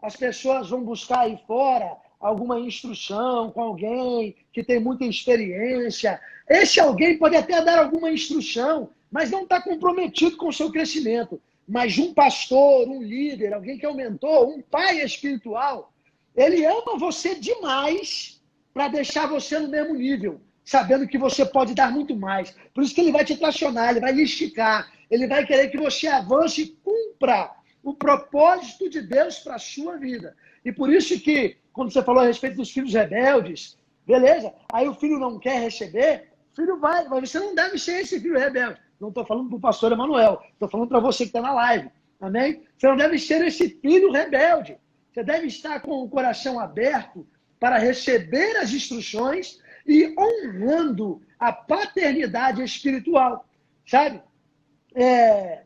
as pessoas vão buscar aí fora alguma instrução com alguém que tem muita experiência. Esse alguém pode até dar alguma instrução, mas não está comprometido com o seu crescimento. Mas um pastor, um líder, alguém que é um mentor, um pai espiritual, ele ama você demais para deixar você no mesmo nível, sabendo que você pode dar muito mais. Por isso que ele vai te tracionar, ele vai lhe esticar, ele vai querer que você avance e cumpra o propósito de Deus para a sua vida. E por isso que, quando você falou a respeito dos filhos rebeldes, beleza, aí o filho não quer receber, o filho vai, mas você não deve ser esse filho rebelde. Não estou falando para o pastor Emanuel, estou falando para você que está na live, amém? Você não deve ser esse filho rebelde. Você deve estar com o coração aberto para receber as instruções e honrando a paternidade espiritual, sabe?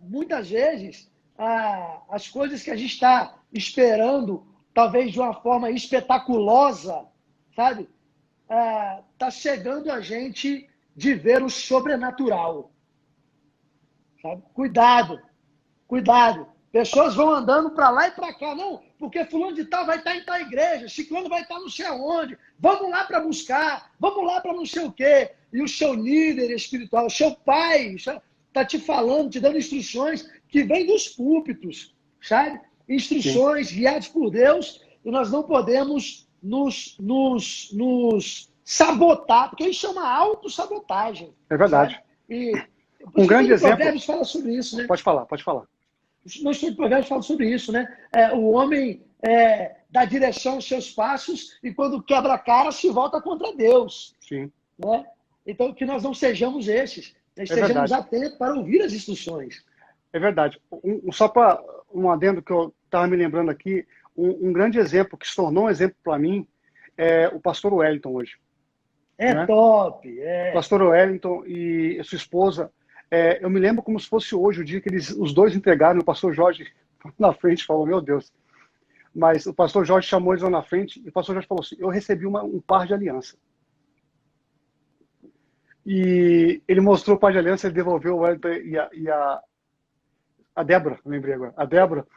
Muitas vezes, as coisas que a gente está esperando, talvez de uma forma espetaculosa, sabe? Está chegando a gente de ver o sobrenatural. Sabe? Cuidado. Pessoas vão andando para lá e para cá. Não, porque fulano de tal vai estar em tal igreja, ciclano vai estar não sei aonde. Vamos lá para buscar, vamos lá para não sei o quê. E o seu líder espiritual, o seu pai, está te falando, te dando instruções que vêm dos púlpitos, sabe? Instruções guiadas por Deus, e nós não podemos nos sabotar, porque isso é uma autossabotagem. É verdade. Sabe? E um grande exemplo. Provérbios fala sobre isso, né? Pode falar. Nós temos Provérbios fala sobre isso, né? O homem dá direção aos seus passos e quando quebra a cara se volta contra Deus. Sim. Né? Então, que nós não sejamos esses. Estejamos atentos para ouvir as instruções. É verdade. Só para um adendo que eu estava me lembrando aqui, um grande exemplo que se tornou um exemplo para mim é o pastor Wellington hoje. Né? Top! Pastor Wellington e sua esposa. Eu me lembro como se fosse hoje o dia que os dois entregaram, o pastor Jorge na frente falou, meu Deus. Mas o pastor Jorge chamou eles lá na frente e o pastor Jorge falou assim, eu recebi um par de aliança. E ele mostrou o par de aliança, ele devolveu o Wellington e a Débora, lembrei agora, a Débora.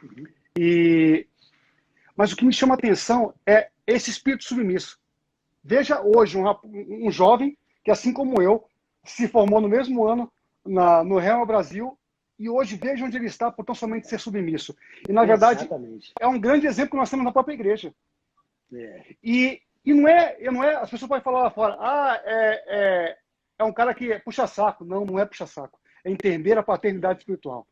Mas o que me chama a atenção é esse espírito submisso. Veja hoje um jovem que, assim como eu, se formou no mesmo ano no Real Brasil e hoje veja onde ele está por tão somente ser submisso. E, na verdade, exatamente, é um grande exemplo que nós temos na própria igreja. E não é, as pessoas podem falar lá fora, é um cara que puxa saco. Não é puxa saco. É entender a paternidade espiritual.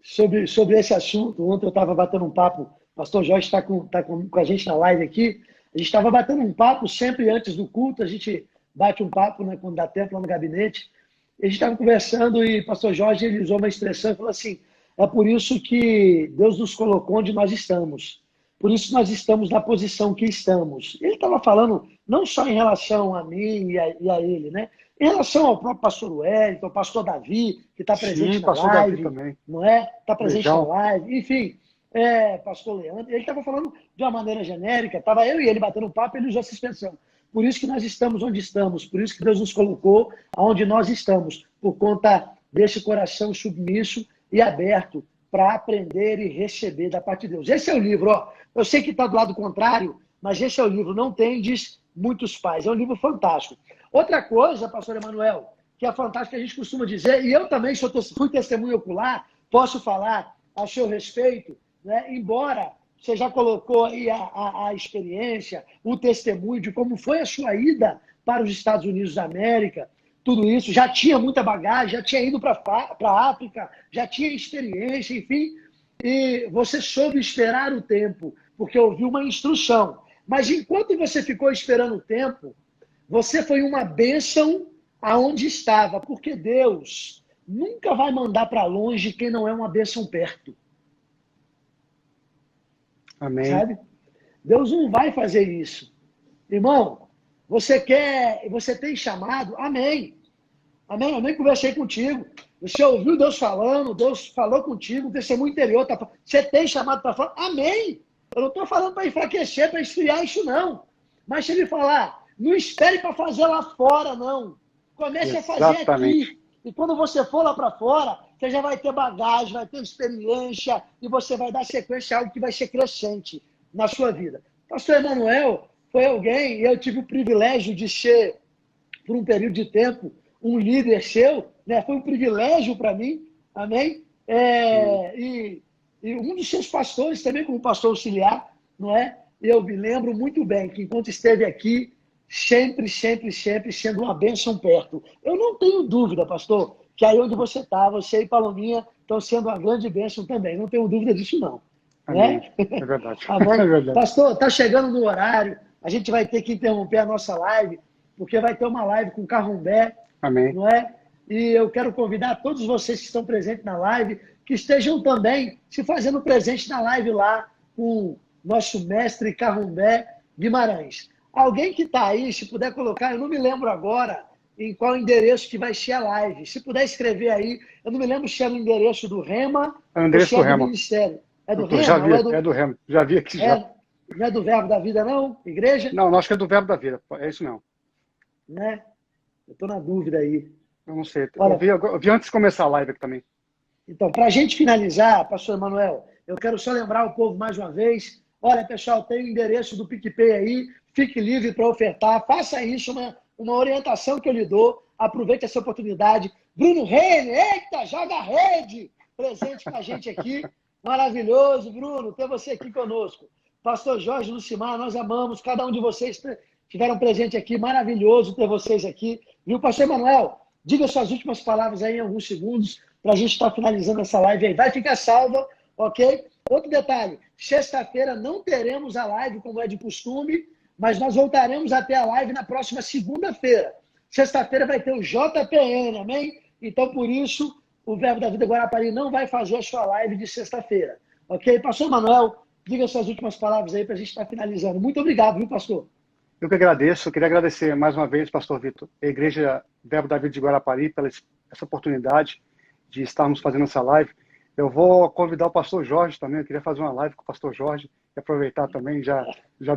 Sobre esse assunto, ontem eu estava batendo um papo, o pastor Jorge está com a gente na live aqui, a gente estava batendo um papo sempre antes do culto, a gente bate um papo, né, quando dá tempo lá no gabinete, A gente estava conversando e o pastor Jorge ele usou uma expressão e falou assim, é por isso que Deus nos colocou onde nós estamos. Por isso nós estamos na posição que estamos. Ele estava falando não só em relação a mim e a ele, né? Em relação ao próprio pastor Wellington, ao pastor Davi, que está presente na pastor live, Davi também. não é? Está presente Beijão. na live, enfim, pastor Leandro. Ele estava falando de uma maneira genérica, estava eu e ele batendo papo, ele usou essa expressão. Por isso que nós estamos onde estamos, por isso que Deus nos colocou onde nós estamos, por conta desse coração submisso e aberto para aprender e receber da parte de Deus. Esse é o livro, ó. Eu sei que está do lado contrário, mas esse é o livro, Não Tendes Muitos Pais. É um livro fantástico. Outra coisa, pastor Emanuel, que é fantástico, que a gente costuma dizer, e eu também fui testemunho ocular, posso falar a seu respeito, né? Embora você já colocou aí a experiência, o testemunho de como foi a sua ida para os Estados Unidos da América, tudo isso, já tinha muita bagagem, já tinha ido para a África, já tinha experiência, enfim, e você soube esperar o tempo, porque ouviu uma instrução. Mas enquanto você ficou esperando o tempo, você foi uma bênção aonde estava, porque Deus nunca vai mandar para longe quem não é uma bênção perto. Amém. Sabe? Deus não vai fazer isso. Irmão, você tem chamado? Amém. Amém, amém, conversei contigo. Você ouviu Deus falando, Deus falou contigo, o testemunho interior. Você tem chamado para fora? Amém. Eu não estou falando para enfraquecer, para esfriar isso, não. Mas se ele falar, não espere para fazer lá fora, não. Comece a fazer aqui. E quando você for lá para fora, você já vai ter bagagem, vai ter experiência e você vai dar sequência a algo que vai ser crescente na sua vida. Pastor Emanuel foi alguém, e eu tive o privilégio de ser, por um período de tempo, um líder seu, né? Foi um privilégio para mim, amém? E um dos seus pastores também, como pastor auxiliar, não é? Eu me lembro muito bem que enquanto esteve aqui, sempre sendo uma bênção perto. Eu não tenho dúvida, pastor, que aí onde você está, você e Palominha estão sendo uma grande bênção também. Não tenho dúvida disso, não. Amém. Né? É verdade. Amém? É verdade. Pastor, está chegando no horário. A gente vai ter que interromper a nossa live, porque vai ter uma live com Carrumbé. Amém. Não é? E eu quero convidar todos vocês que estão presentes na live, que estejam também se fazendo presente na live lá com o nosso mestre Carrumbé Guimarães. Alguém que está aí, se puder colocar, eu não me lembro agora em qual endereço que vai ser a live. Se puder escrever aí, eu não me lembro se é no endereço do Rema ou se é do Ministério. É do Rema? Já vi, é do Rema. Já vi aqui já. Não é do Verbo da Vida, não? Igreja? Não, acho que é do Verbo da Vida. É isso não. Né? Eu estou na dúvida aí. Eu não sei. Olha, eu vi antes de começar a live aqui também. Então, para a gente finalizar, pastor Emanuel, eu quero só lembrar o povo mais uma vez. Olha, pessoal, tem o endereço do PicPay aí. Fique livre para ofertar. Faça isso, uma orientação que eu lhe dou. Aproveite essa oportunidade. Bruno Reine, eita, joga a rede! Presente com a gente aqui. Maravilhoso, Bruno, ter você aqui conosco. Pastor Jorge Lucimar, nós amamos. Cada um de vocês tiveram presente aqui. Maravilhoso ter vocês aqui. Viu, pastor Emanuel? Diga suas últimas palavras aí em alguns segundos para a gente estar finalizando essa live aí. Vai ficar salva, ok? Outro detalhe, sexta-feira não teremos a live como é de costume, mas nós voltaremos a ter a live na próxima segunda-feira. Sexta-feira vai ter o JPN, amém? Então, por isso, o Verbo da Vida Guarapari não vai fazer a sua live de sexta-feira, ok? Pastor Manuel, diga suas últimas palavras aí para a gente estar finalizando. Muito obrigado, viu, pastor? Eu que agradeço. Eu queria agradecer mais uma vez, pastor Vitor, a Igreja Verbo da Vida de Guarapari, pela essa oportunidade de estarmos fazendo essa live. Eu vou convidar o pastor Jorge também. Eu queria fazer uma live com o pastor Jorge e aproveitar também, já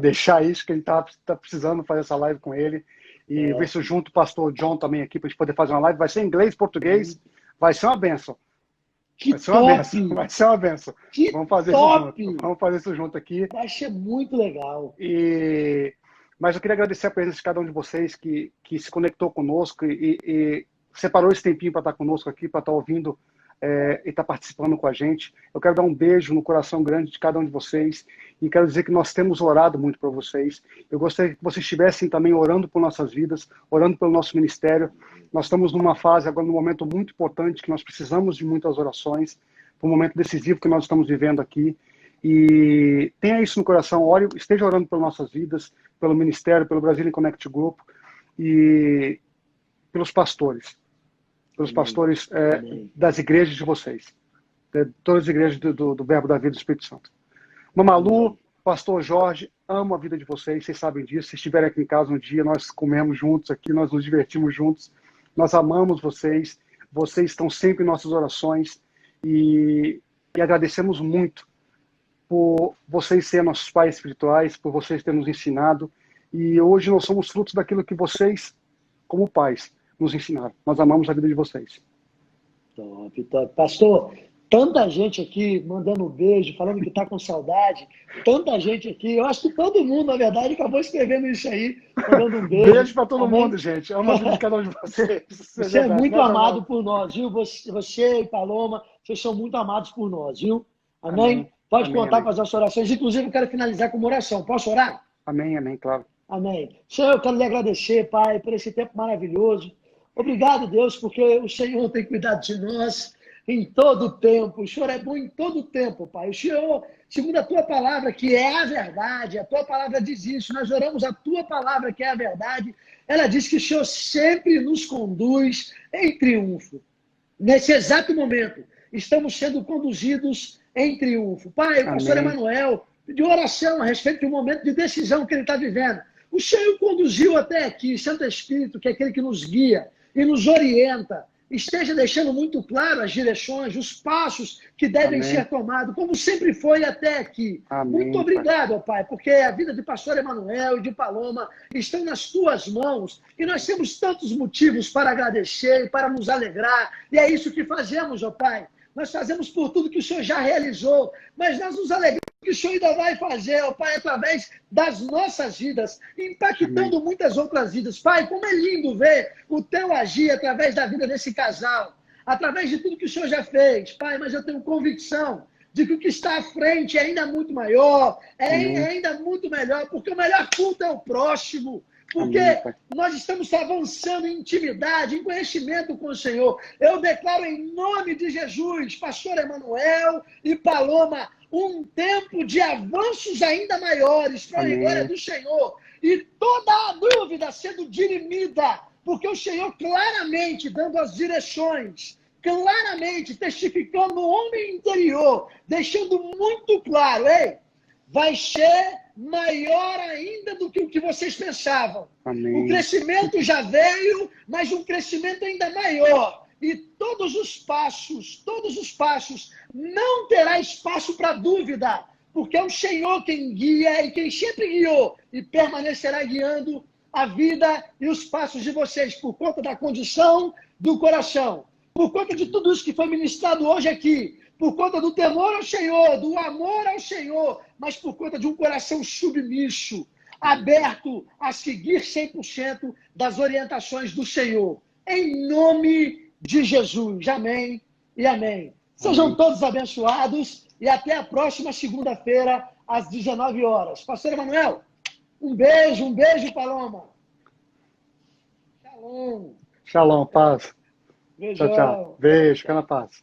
deixar isso, que a gente está precisando fazer essa live com ele. E ver se eu junto o pastor John também aqui para a gente poder fazer uma live. Vai ser em inglês, português. Vai ser uma bênção. Vai ser uma bênção. Vai ser uma bênção. Vamos fazer isso junto. Vamos fazer isso junto aqui. Vai ser muito legal. Mas eu queria agradecer a presença de cada um de vocês que se conectou conosco e separou esse tempinho para estar conosco aqui, para estar ouvindo e estar participando com a gente. Eu quero dar um beijo no coração grande de cada um de vocês e quero dizer que nós temos orado muito por vocês. Eu gostaria que vocês estivessem também orando por nossas vidas, orando pelo nosso ministério. Nós estamos numa fase agora, num momento muito importante, que nós precisamos de muitas orações, um momento decisivo que nós estamos vivendo aqui. E tenha isso no coração, ore, esteja orando por nossas vidas, pelo ministério, pelo Brazilian Connect Group e pelos pastores. pelos Amém. pastores Amém. das igrejas de vocês, de todas as igrejas do Verbo da Vida do Espírito Santo. Mamalu, Amém. pastor Jorge, amo a vida de vocês, vocês sabem disso. Se estiverem aqui em casa um dia, nós comemos juntos aqui, nós nos divertimos juntos, nós amamos vocês, vocês estão sempre em nossas orações e agradecemos muito por vocês serem nossos pais espirituais, por vocês terem nos ensinado, e hoje nós somos frutos daquilo que vocês, como pais, nos ensinaram. Nós amamos a vida de vocês. Top, top. Pastor, tanta gente aqui mandando um beijo, falando que está com saudade, tanta gente aqui, eu acho que todo mundo, na verdade, acabou escrevendo isso aí, mandando um beijo. Beijo para todo Amém? mundo, gente. Amo a vida de cada um de vocês. Você é muito amado por nós, viu? Você e Paloma, vocês são muito amados por nós, viu? Amém? Amém. Pode Amém, contar amém. com as nossas orações. Inclusive, eu quero finalizar com uma oração. Posso orar? Amém, amém, claro. Amém. Senhor, eu quero lhe agradecer, Pai, por esse tempo maravilhoso. Obrigado, Deus, porque o Senhor tem cuidado de nós em todo o tempo. O Senhor é bom em todo o tempo, Pai. O Senhor, segundo a Tua palavra, que é a verdade, a Tua palavra diz isso. Nós oramos a Tua palavra, que é a verdade. Ela diz que o Senhor sempre nos conduz em triunfo. Nesse exato momento, estamos sendo conduzidos em triunfo. Pai, o pastor Emanuel pediu oração a respeito de um momento de decisão que ele está vivendo. O Senhor o conduziu até aqui, Santo Espírito, que é aquele que nos guia e nos orienta, esteja deixando muito claro as direções, os passos que devem ser tomados, como sempre foi até aqui. Amém, muito obrigado, Pai, porque a vida de pastor Emanuel e de Paloma estão nas tuas mãos e nós temos tantos motivos para agradecer e para nos alegrar, e é isso que fazemos, ó Pai. Nós fazemos por tudo que o Senhor já realizou, mas nós nos alegramos que o Senhor ainda vai fazer, ó Pai, através das nossas vidas, impactando muitas outras vidas. Pai, como é lindo ver o Teu agir através da vida desse casal, através de tudo que o Senhor já fez. Pai, mas eu tenho convicção de que o que está à frente é ainda muito maior, é ainda muito melhor, porque o melhor culto é o próximo. Porque nós estamos avançando em intimidade, em conhecimento com o Senhor. Eu declaro em nome de Jesus, pastor Emanuel e Paloma, um tempo de avanços ainda maiores para a glória do Senhor. E toda a dúvida sendo dirimida, porque o Senhor claramente dando as direções, claramente testificando o homem interior, deixando muito claro, ei, vai ser maior ainda do que o que vocês pensavam. O crescimento já veio, mas um crescimento ainda maior. E todos os passos, não terá espaço para dúvida, porque é o Senhor quem guia e quem sempre guiou e permanecerá guiando a vida e os passos de vocês por conta da condição do coração, por conta de tudo isso que foi ministrado hoje aqui, por conta do temor ao Senhor, do amor ao Senhor, mas por conta de um coração submisso, aberto a seguir 100% das orientações do Senhor. Em nome de Jesus. Amém e amém. Sejam todos abençoados e até a próxima segunda-feira, às 19 horas. Pastor Emanuel, um beijo, Paloma. Shalom. Shalom, paz. Beijão. Tchau, tchau. Beijo, fica na paz.